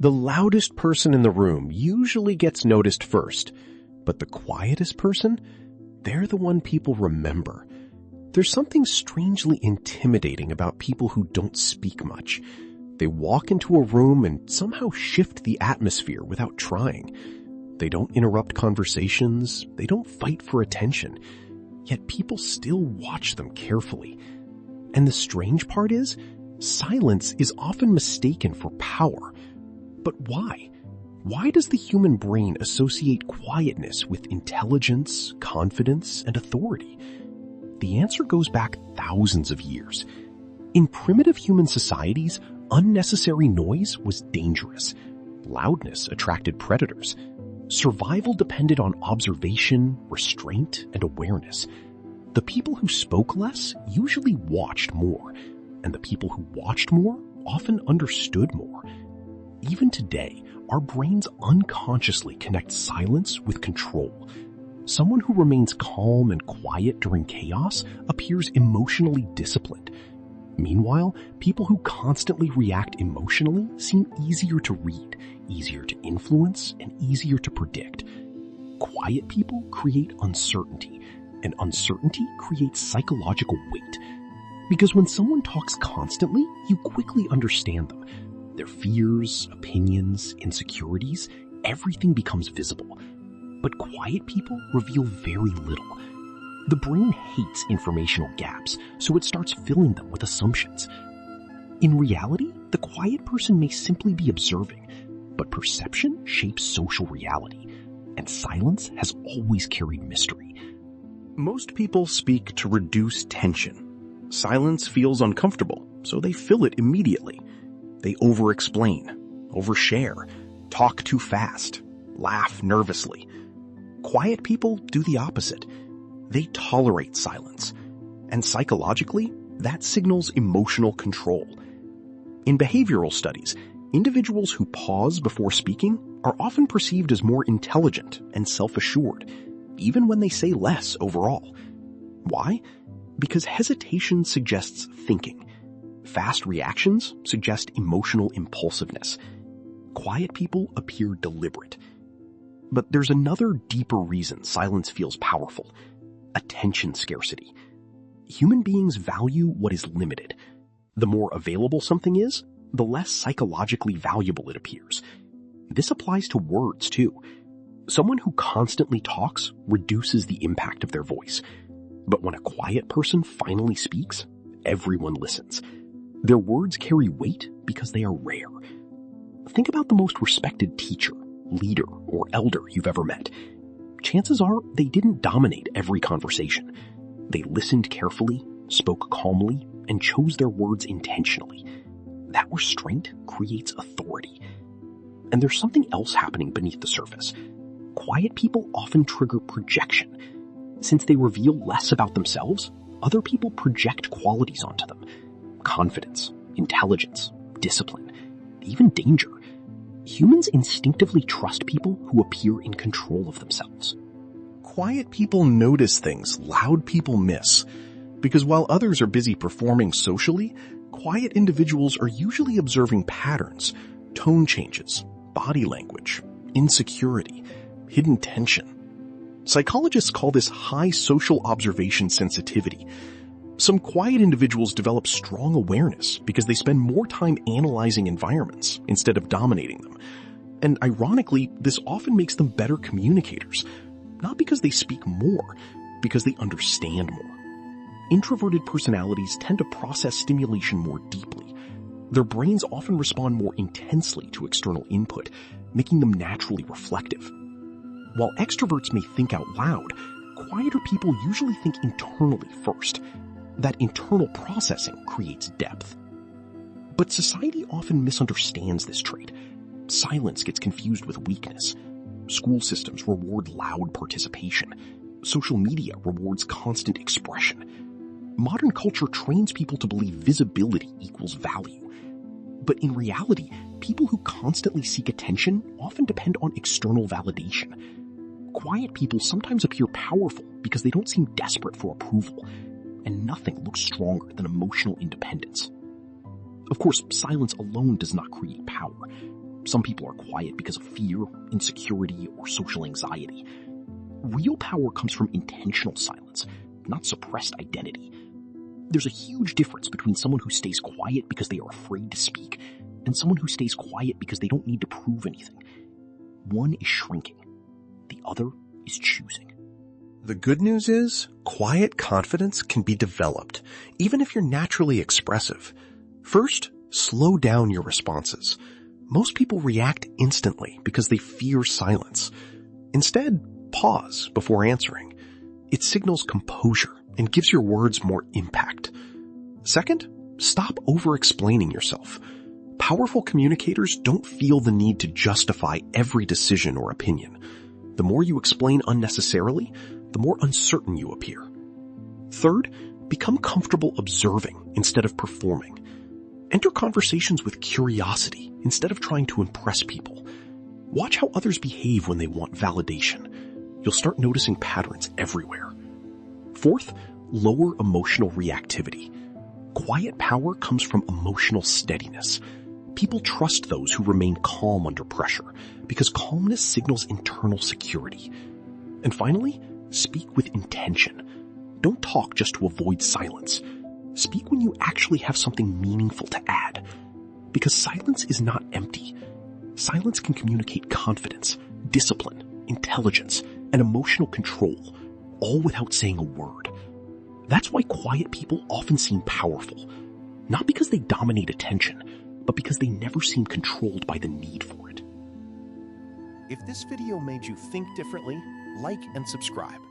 The loudest person in the room usually gets noticed first, but the quietest person, they're the one people remember. There's something strangely intimidating about people who don't speak much. They walk into a room and somehow shift the atmosphere without trying. They don't interrupt conversations. They don't fight for attention. Yet people still watch them carefully. And the strange part is, silence is often mistaken for power. But why? Why does the human brain associate quietness with intelligence, confidence, and authority? The answer goes back thousands of years. In primitive human societies, unnecessary noise was dangerous. Loudness attracted predators. Survival depended on observation, restraint, and awareness. The people who spoke less usually watched more, and the people who watched more often understood more. Even today, our brains unconsciously connect silence with control. Someone who remains calm and quiet during chaos appears emotionally disciplined. Meanwhile, people who constantly react emotionally seem easier to read, easier to influence, and easier to predict. Quiet people create uncertainty, and uncertainty creates psychological weight. Because when someone talks constantly, you quickly understand them. Their fears, opinions, insecurities, everything becomes visible. But quiet people reveal very little. The brain hates informational gaps, so it starts filling them with assumptions. In reality, the quiet person may simply be observing, but perception shapes social reality, and silence has always carried mystery. Most people speak to reduce tension. Silence feels uncomfortable, so they fill it immediately. They over-explain, overshare, talk too fast, laugh nervously. Quiet people do the opposite. They tolerate silence, and psychologically, that signals emotional control. In behavioral studies, individuals who pause before speaking are often perceived as more intelligent and self-assured, even when they say less overall. Why? Because hesitation suggests thinking. Fast reactions suggest emotional impulsiveness. Quiet people appear deliberate. But there's another deeper reason silence feels powerful: attention scarcity. Human beings value what is limited. The more available something is, the less psychologically valuable it appears. This applies to words too. Someone who constantly talks reduces the impact of their voice. But when a quiet person finally speaks, everyone listens. Their words carry weight because they are rare. Think about the most respected teacher, leader, or elder you've ever met. Chances are they didn't dominate every conversation. They listened carefully, spoke calmly, and chose their words intentionally. That restraint creates authority. And there's something else happening beneath the surface. Quiet people often trigger projection. Since they reveal less about themselves, other people project qualities onto them. Confidence, intelligence, discipline, even danger. Humans instinctively trust people who appear in control of themselves. Quiet people notice things loud people miss. Because while others are busy performing socially, quiet individuals are usually observing patterns, tone changes, body language, insecurity, hidden tension. Psychologists call this high social observation sensitivity. Some quiet individuals develop strong awareness because they spend more time analyzing environments instead of dominating them. And ironically, this often makes them better communicators, not because they speak more, because they understand more. Introverted personalities tend to process stimulation more deeply. Their brains often respond more intensely to external input, making them naturally reflective. While extroverts may think out loud, quieter people usually think internally first. That internal processing creates depth. But society often misunderstands this trait. Silence gets confused with weakness. School systems reward loud participation. Social media rewards constant expression. Modern culture trains people to believe visibility equals value. But in reality, people who constantly seek attention often depend on external validation. Quiet people sometimes appear powerful because they don't seem desperate for approval. And nothing looks stronger than emotional independence. Of course, silence alone does not create power. Some people are quiet because of fear, insecurity, or social anxiety. Real power comes from intentional silence, not suppressed identity. There's a huge difference between someone who stays quiet because they are afraid to speak and someone who stays quiet because they don't need to prove anything. One is shrinking. The other is choosing. The good news is, quiet confidence can be developed, even if you're naturally expressive. First, slow down your responses. Most people react instantly because they fear silence. Instead, pause before answering. It signals composure and gives your words more impact. Second, stop over-explaining yourself. Powerful communicators don't feel the need to justify every decision or opinion. The more you explain unnecessarily, the more uncertain you appear. Third, become comfortable observing instead of performing. Enter conversations with curiosity instead of trying to impress people. Watch how others behave when they want validation. You'll start noticing patterns everywhere. Fourth, lower emotional reactivity. Quiet power comes from emotional steadiness. People trust those who remain calm under pressure because calmness signals internal security. And finally, speak with intention. Don't talk just to avoid silence. Speak when you actually have something meaningful to add. Because silence is not empty. Silence can communicate confidence, discipline, intelligence, and emotional control, all without saying a word. That's why quiet people often seem powerful. Not because they dominate attention, but because they never seem controlled by the need for it. If this video made you think differently, like and subscribe.